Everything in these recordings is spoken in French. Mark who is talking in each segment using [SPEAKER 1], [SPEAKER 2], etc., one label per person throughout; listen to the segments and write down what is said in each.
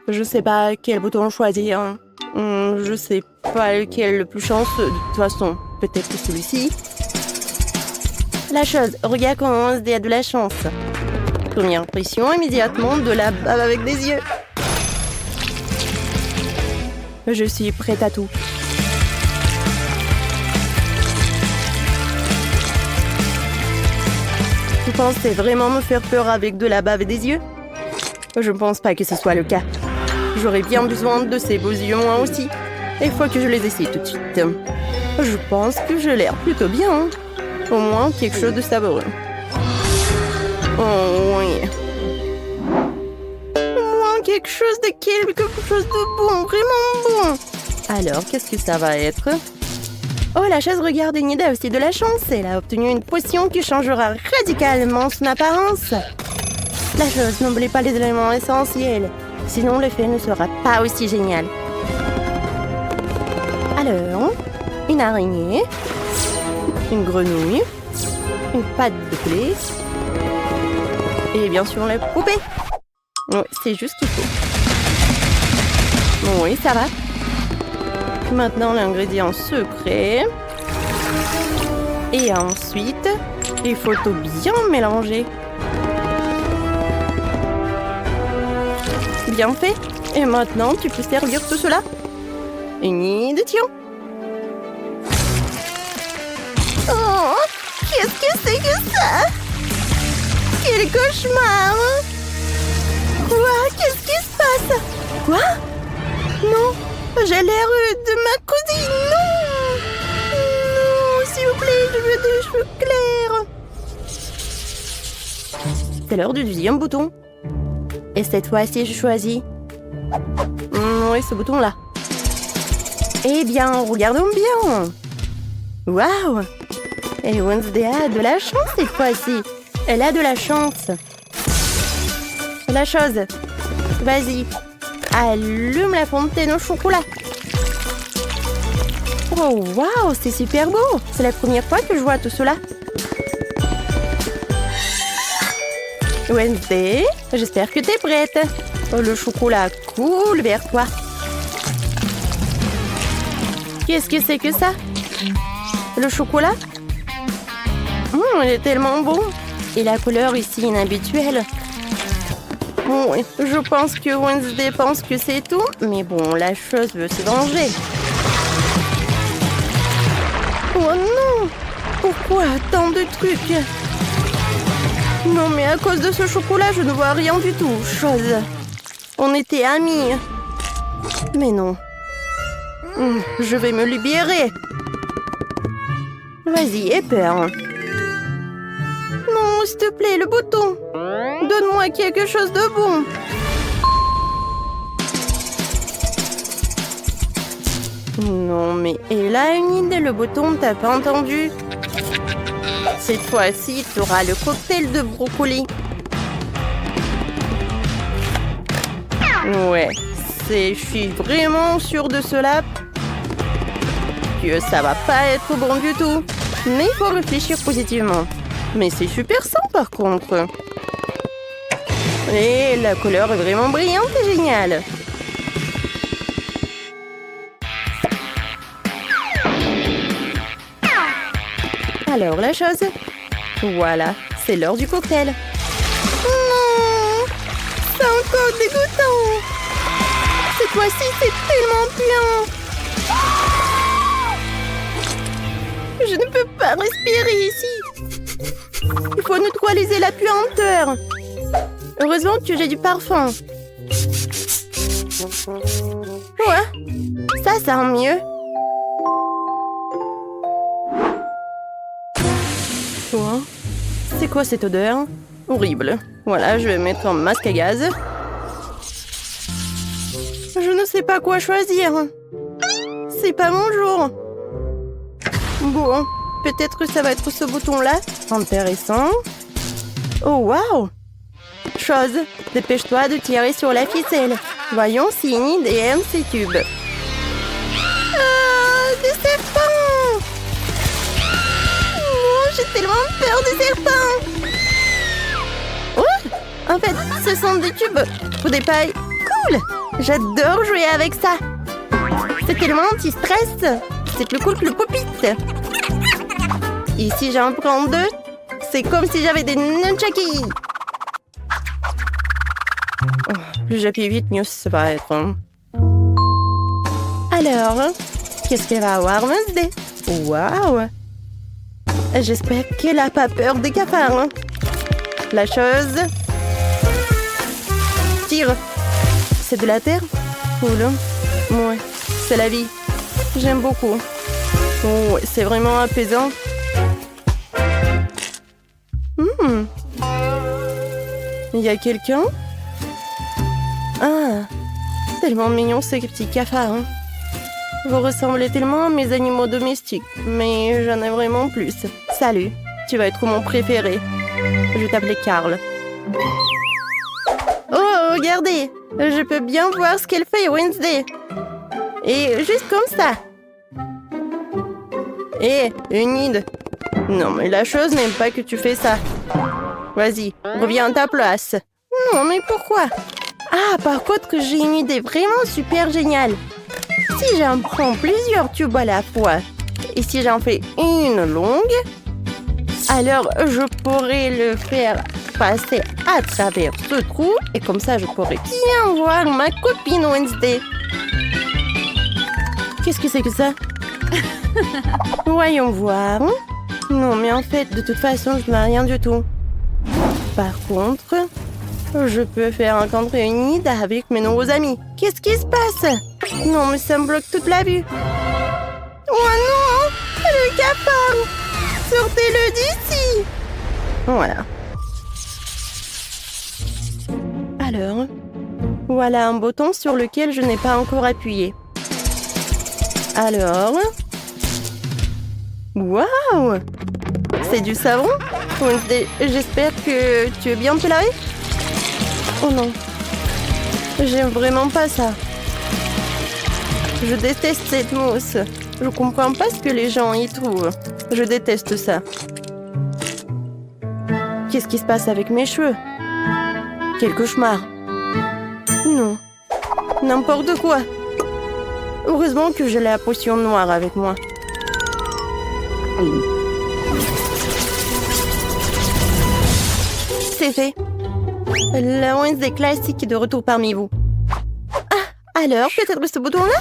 [SPEAKER 1] Je sais pas quel bouton choisir. Je sais pas lequel est le plus chanceux. De toute façon, peut-être celui-ci. La chose, regarde comment Wednesday a de la chance. Première impression, immédiatement de la bave avec des yeux. Je suis prête à tout. Tu pensais vraiment me faire peur avec de la bave et des yeux? Je ne pense pas que ce soit le cas. J'aurais bien besoin de ces beaux yeux moi aussi. Il faut que je les essaye tout de suite. Je pense que je l'air plutôt bien. Au moins quelque chose de savoureux. Oh oui. Au moins quelque chose de bon, vraiment bon. Alors, qu'est-ce que ça va être? Oh, la chaise, regarde, Nida a aussi de la chance. Elle a obtenu une potion qui changera radicalement son apparence. La chose, n'oubliez pas les éléments essentiels. Sinon, l'effet ne sera pas aussi génial. Alors, une araignée, une grenouille, une patte de poulet et bien sûr la poupée. Oui, c'est juste tout. Oui, ça va. Maintenant, l'ingrédient secret. Et ensuite, il faut tout bien mélanger. Bien fait. Et maintenant, tu peux servir tout cela. Une de Thion. Oh, qu'est-ce que c'est que ça? Quel cauchemar! Quoi? Qu'est-ce qui se passe? Quoi? Non, j'ai l'air de ma cousine. Non! Non, s'il vous plaît, je veux des cheveux clairs. C'est l'heure du deuxième bouton. Et cette fois-ci, je choisis. Oui, ce bouton-là. Eh bien, regardons bien. Waouh! Et Wednesday a de la chance cette fois-ci. Elle a de la chance. La chose. Vas-y. Allume la fontaine au chocolat. Oh, waouh, c'est super beau. C'est la première fois que je vois tout cela. Wednesday, j'espère que t'es prête. Oh, le chocolat coule vers toi. Qu'est-ce que c'est que ça? Le chocolat? Il est tellement bon. Et la couleur ici inhabituelle. Bon, je pense que Wednesday pense que c'est tout. Mais bon, la chose veut se venger. Oh non! Pourquoi tant de trucs? Non, mais à cause de ce chocolat, je ne vois rien du tout. Chose. On était amis. Mais non. Je vais me libérer. Vas-y, aie peur. Non, s'il te plaît, le bouton. Donne-moi quelque chose de bon. Non, mais elle a une idée, le bouton, t'as pas entendu? Cette fois-ci, tu auras le cocktail de brocoli. Ouais, je suis vraiment sûre de cela. Que ça va pas être bon du tout. Mais il faut réfléchir positivement. Mais c'est super sain par contre. Et la couleur est vraiment brillante et géniale. Alors la chose. Voilà, c'est l'heure du cocktail. Non, c'est encore dégoûtant. Cette fois-ci, c'est tellement bien. Je ne peux pas respirer ici. Il faut neutraliser la puanteur. Heureusement que j'ai du parfum. Ouais, ça sent mieux. Quoi? C'est quoi cette odeur? Horrible. Voilà, je vais mettre un masque à gaz. Je ne sais pas quoi choisir. C'est pas mon jour. Bon, peut-être que ça va être ce bouton-là. Intéressant. Oh, waouh! Chose, dépêche-toi de tirer sur la ficelle. Voyons si Nid aime ces tubes. Ah, des serpents! Oh, j'ai tellement peur des serpents! Oh, En fait, ce sont des tubes ou des pailles. Cool! J'adore jouer avec ça. C'est tellement anti-stress. C'est plus cool que le pop-it. Et si j'en prends 2, c'est comme si j'avais des nunchakis. Oh, plus j'appuie vite, mieux ça va être. Alors, qu'est-ce qu'elle va avoir, Wednesday? Waouh! J'espère qu'elle n'a pas peur des cafards. La chose... Tire. C'est de la terre? Cool. Ouais, c'est la vie. J'aime beaucoup. Oh, c'est vraiment apaisant. Il y a quelqu'un? Ah, tellement mignon ces petits cafards. Vous ressemblez tellement à mes animaux domestiques, mais j'en ai vraiment plus. Salut, tu vas être mon préféré. Je vais t'appeler Carl. Oh, regardez, je peux bien voir ce qu'elle fait, Wednesday. Et juste comme ça. Hé, Enid. Non, mais la chose n'aime pas que tu fais ça. Vas-y, reviens à ta place. Non, mais pourquoi? Ah, par contre, j'ai une idée vraiment super géniale. Si j'en prends plusieurs tubes à la fois, et si j'en fais une longue, alors je pourrais le faire passer à travers ce trou, et comme ça, je pourrais bien voir ma copine Wednesday. Qu'est-ce que c'est que ça? Voyons voir. Non, mais en fait, de toute façon, je n'ai rien du tout. Par contre, je peux faire rencontrer une Ida avec mes nouveaux amis. Qu'est-ce qui se passe? Non, mais ça me bloque toute la vue. Oh non! Le cafard! Sortez-le d'ici! Voilà. Alors, voilà un bouton sur lequel je n'ai pas encore appuyé. Alors... Waouh! C'est du savon? J'espère que tu es bien te laver? Oh non. J'aime vraiment pas ça. Je déteste cette mousse. Je comprends pas ce que les gens y trouvent. Je déteste ça. Qu'est-ce qui se passe avec mes cheveux? Quel cauchemar. Non. N'importe quoi. Heureusement que j'ai la potion noire avec moi. C'est fait. La Wednesday classique est de retour parmi vous. Ah, alors, peut-être ce bouton-là?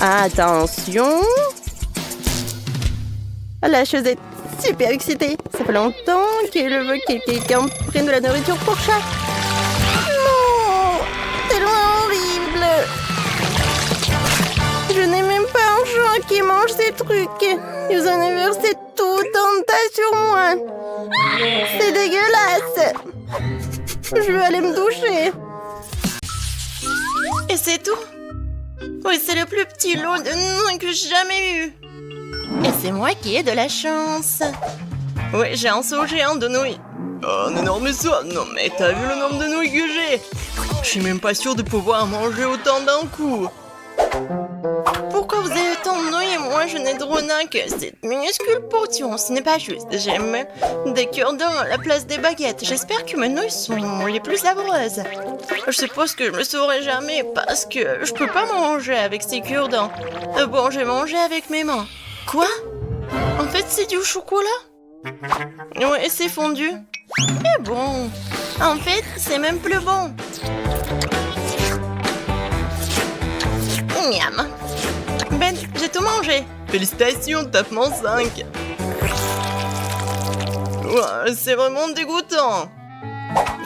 [SPEAKER 1] Attention. La chose est super excitée. Ça fait longtemps qu'elle veut que quelqu'un prenne de la nourriture pour chat. Non! Tellement horrible! Je n'ai même pas un chat qui mange ces trucs. Ils en ont versé tout un tas sur moi. C'est dégueulasse. Je vais aller me doucher. Et c'est tout? Oui, c'est le plus petit lot de nouilles que j'ai jamais eu. Et c'est moi qui ai de la chance. Oui, j'ai un seau géant de nouilles. Oh, un énorme seau. Non, mais t'as vu le nombre de nouilles que j'ai? Je suis même pas sûre de pouvoir manger autant d'un coup. Pourquoi vous avez autant de nouilles et moi je n'ai droit que cette minuscule potion? Ce n'est pas juste. J'aime des cure-dents à la place des baguettes. J'espère que mes nouilles sont les plus savreuses. Je suppose que je me saurai jamais parce que je peux pas manger avec ces cure-dents. Bon, j'ai mangé avec mes mains. Quoi? En fait, c'est du chocolat? Ouais, c'est fondu. Et bon, en fait, c'est même plus bon. Miam. Ben, j'ai tout mangé. Félicitations, tapement 5. Ouais, c'est vraiment dégoûtant.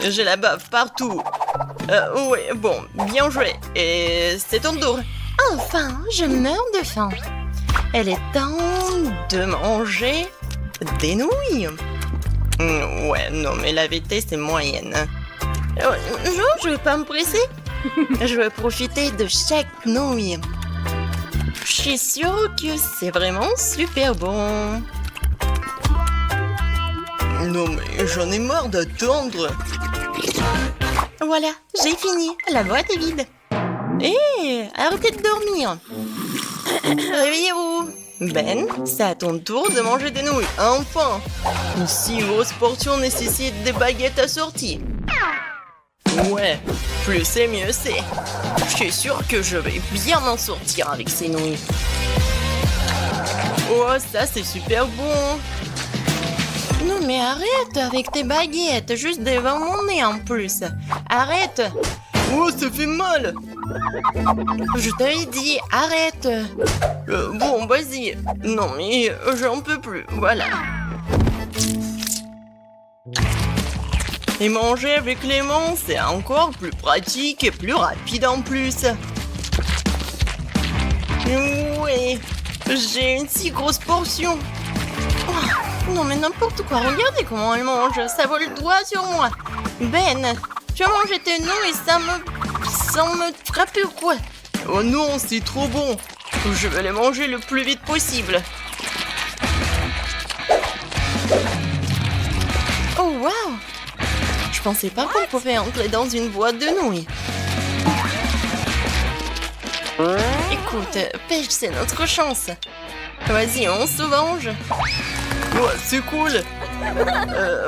[SPEAKER 1] J'ai la bave partout. Oui, bon, bien joué. Et c'est ton tour. Enfin, je meurs de faim. Elle est temps de manger des nouilles. Ouais, non, mais la vérité, c'est moyenne. Je vais pas me presser. Je vais profiter de chaque nouille. Je suis sûre que c'est vraiment super bon. Non, mais j'en ai marre d'attendre. Voilà, j'ai fini. La boîte est vide. Hé, arrêtez de dormir. Réveillez-vous. Ben, c'est à ton tour de manger des nouilles, enfin! Une si grosse portion nécessite des baguettes assorties. Ouais, plus c'est mieux c'est. Je suis sûre que je vais bien m'en sortir avec ces nouilles. Oh, ça c'est super bon! Non mais arrête avec tes baguettes, juste devant mon nez en plus. Arrête! Oh, ça fait mal! Je t'avais dit, arrête! Bon, vas-y. Non mais j'en peux plus, voilà. Et manger avec les mains, c'est encore plus pratique et plus rapide en plus. Ouais, j'ai une si grosse portion. Oh, non mais n'importe quoi, regardez comment elle mange, ça vole le doigt sur moi. Ben, tu as mangé tes nouilles sans me frapper ou quoi? Oh non, c'est trop bon. Je vais les manger le plus vite possible. Oh waouh! Je pensais pas qu'on pouvait entrer dans une boîte de nouilles. Écoute, pêche, c'est notre chance. Vas-y, on se venge. Ouais, c'est cool.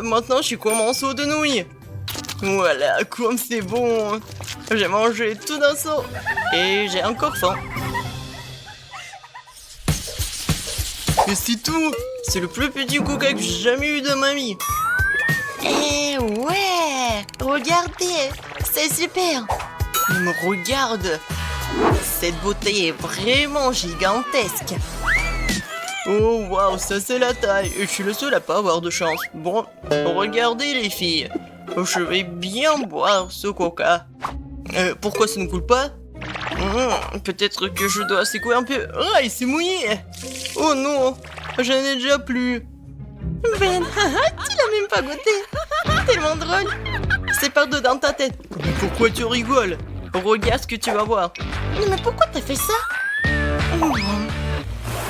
[SPEAKER 1] Maintenant, je suis comme un seau de nouilles. Voilà, comme c'est bon. J'ai mangé tout d'un seau. Et j'ai encore faim. Et c'est tout. C'est le plus petit coca que j'ai jamais eu de ma vie. Eh ouais! Regardez! C'est super! Il me regarde! Cette beauté est vraiment gigantesque! Oh waouh, ça c'est la taille! Et je suis le seul à pas avoir de chance. Bon, regardez les filles! Je vais bien boire ce coca. Pourquoi ça ne coule pas? Peut-être que je dois secouer un peu. Ah, il s'est mouillé! Oh non! J'en ai déjà plus! Ben, tu l'as même pas goûté. Tellement drôle. C'est par-deux dans ta tête. Mais pourquoi tu rigoles? Regarde ce que tu vas voir. Mais pourquoi t'as fait ça?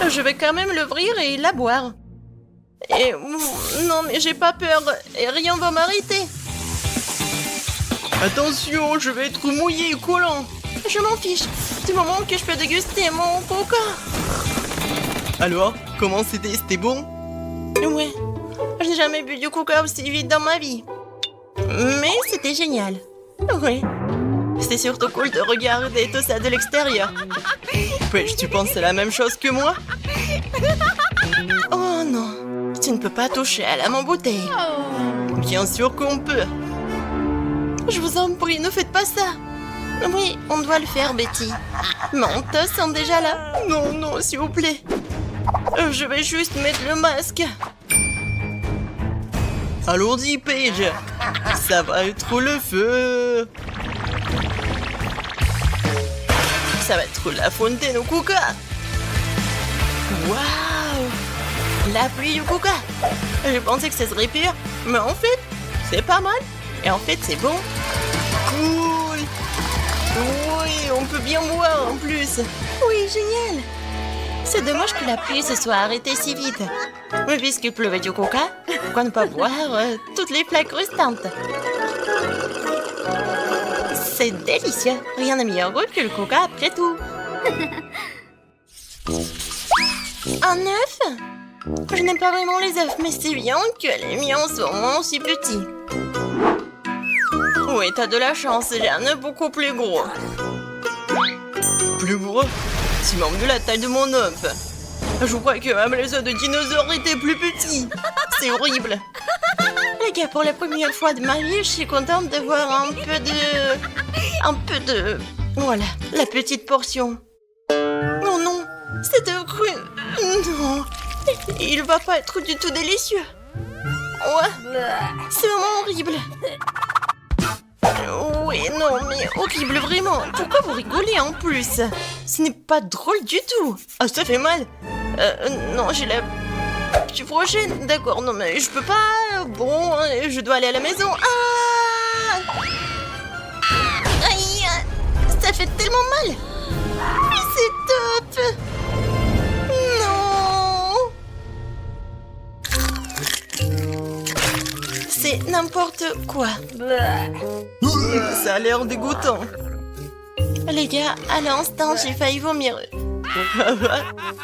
[SPEAKER 1] Je vais quand même l'ouvrir et la boire. Et non, mais j'ai pas peur. Et rien va m'arrêter. Attention, je vais être mouillé et collant. Je m'en fiche. Du moment que je peux déguster mon coca. Alors, comment c'était? C'était bon? Ouais, je n'ai jamais bu du coca aussi vite dans ma vie. Mais c'était génial. Ouais. C'était surtout cool de regarder tout ça de l'extérieur. Wesh, tu penses la même chose que moi? Oh non, tu ne peux pas toucher à la mon bouteille. Bien sûr qu'on peut. Je vous en prie, ne faites pas ça. Oui, on doit le faire, Betty. Mon toast sont déjà là. Non, non, s'il vous plaît. Je vais juste mettre le masque. Allons-y, Paige. Ça va être le feu. Ça va être la fontaine au coca. Waouh! La pluie au coca. Je pensais que ça serait pire, mais en fait, c'est pas mal. Et en fait, c'est bon. Cool. Oui, on peut bien boire en plus. Oui, génial. C'est dommage que la pluie se soit arrêtée si vite. Mais puisqu'il pleuvait du coca, pourquoi ne pas boire toutes les flaques restantes? C'est délicieux. Rien de meilleur goût que le coca après tout. Un œuf? Je n'aime pas vraiment les œufs, mais c'est bien que les miens sont aussi petits. Oui, t'as de la chance, j'ai un œuf beaucoup plus gros. Plus gros? Tu manques de la taille de mon œuf. Je crois que même les œufs de dinosaures étaient plus petits. C'est horrible. Les gars, pour la première fois de ma vie, je suis contente de voir un peu de... Voilà, la petite portion. Non, non, c'est œuf cru. Non, il va pas être du tout délicieux. Ouais, c'est vraiment horrible. Oui, non, mais horrible, vraiment. Pourquoi vous rigolez en plus? Ce n'est pas drôle du tout. Ah, ça fait mal. Non, j'ai la... Je suis prochaine. D'accord, non, mais je peux pas... Bon, je dois aller à la maison. Ah! Aïe! Ça fait tellement mal. Mais c'est top. Non. C'est n'importe quoi. Ça a l'air dégoûtant. Les gars, à l'instant, j'ai failli vomir.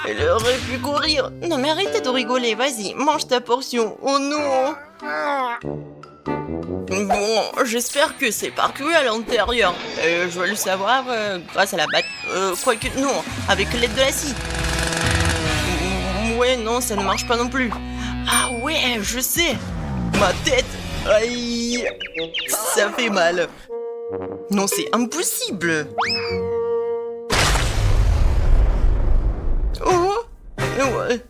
[SPEAKER 2] Elle aurait pu courir. Non mais arrêtez de rigoler, vas-y, mange ta portion. Oh non. Bon, j'espère que c'est parcouru à l'intérieur. Je vais le savoir grâce à la batte. Quoique, non, avec l'aide de la scie. Ouais, non, ça ne marche pas non plus. Ah ouais, je sais. Ma tête. Aïe. Ça fait mal. Non, c'est impossible. Oh. Ouais.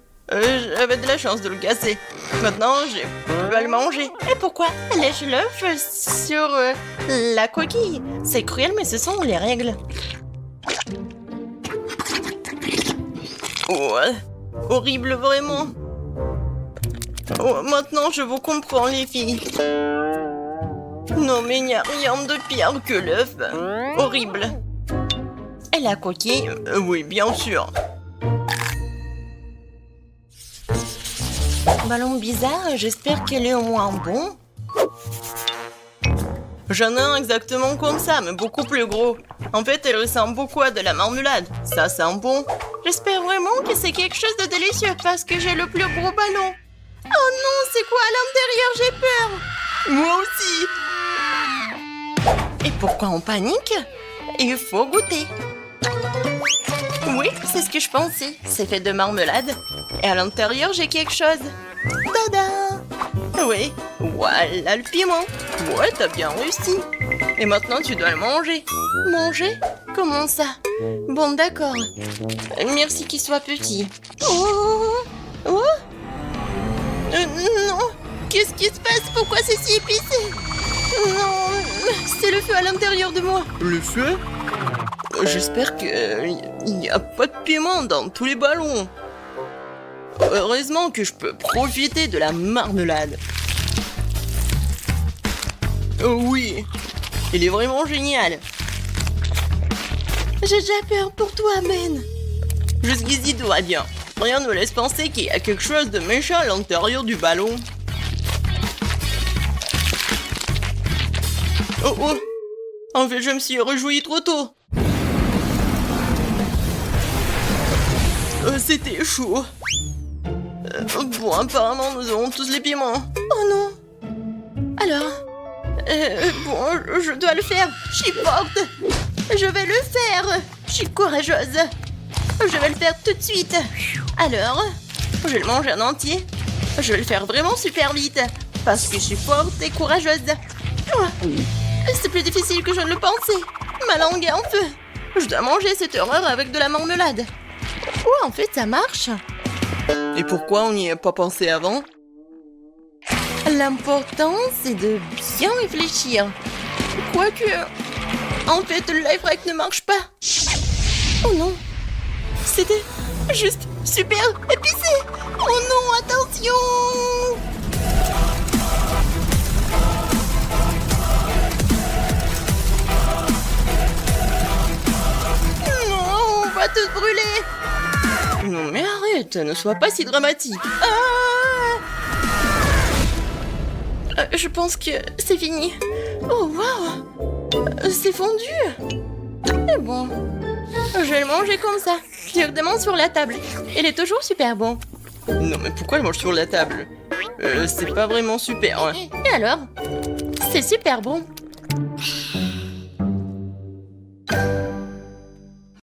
[SPEAKER 2] J'avais de la chance de le casser. Maintenant, j'ai plus à le manger. Et pourquoi lèche-le sur la coquille? C'est cruel, mais ce sont les règles. Ouais. Horrible, vraiment. Oh, maintenant, je vous comprends, les filles. Non, mais il n'y a rien de pire que l'œuf. Horrible. Et la coquille? Oui, bien sûr. Ballon bizarre, j'espère qu'elle est au moins bon. J'en ai un exactement comme ça, mais beaucoup plus gros. En fait, elle ressemble beaucoup à de la marmelade. Ça sent bon. J'espère vraiment que c'est quelque chose de délicieux parce que j'ai le plus gros ballon. Oh non, c'est quoi à l'intérieur? J'ai peur. Moi aussi. Et pourquoi on panique? Il faut goûter. Oui, c'est ce que je pensais. C'est fait de marmelade. Et à l'intérieur, j'ai quelque chose. Tada! Oui, voilà le piment. Ouais, t'as bien réussi. Et maintenant, tu dois le manger. Manger? Comment ça? Bon, d'accord. Merci qu'il soit petit. Oh! Oh! Non! Qu'est-ce qui se passe? Pourquoi c'est si épicé? Non! C'est le feu à l'intérieur de moi. Le feu? J'espère qu'il n'y a pas de piment dans tous les ballons. Heureusement que je peux profiter de la marmelade. Oh oui, il est vraiment génial. J'ai déjà peur pour toi, Ben. Jusqu'ici tout va bien. Rien ne me laisse penser qu'il y a quelque chose de méchant à l'intérieur du ballon. Oh oh. En fait, je me suis réjouie trop tôt. C'était chaud. Bon, apparemment, nous avons tous les piments. Oh non. Alors, bon, je dois le faire. Je suis forte. Je vais le faire. Je suis courageuse. Je vais le faire tout de suite. Alors, je vais le manger en entier. Je vais le faire vraiment super vite. Parce que je suis forte et courageuse. Oh, c'est plus difficile que je ne le pensais. Ma langue est en feu. Je dois manger cette horreur avec de la marmelade. Oh, en fait, ça marche. Et pourquoi on n'y a pas pensé avant? L'important, c'est de bien réfléchir. Quoique, en fait, le life hack ne marche pas. Oh non, c'était juste super épicé. Oh non, attention! Non, on va te brûler. Non mais arrête, ne sois pas si dramatique. Je pense que c'est fini. Oh waouh, c'est fondu. Mais bon, je vais le manger comme ça, directement sur la table. Il est toujours super bon. Non mais pourquoi il mange sur la table? C'est pas vraiment super. Hein. Et alors? C'est super bon.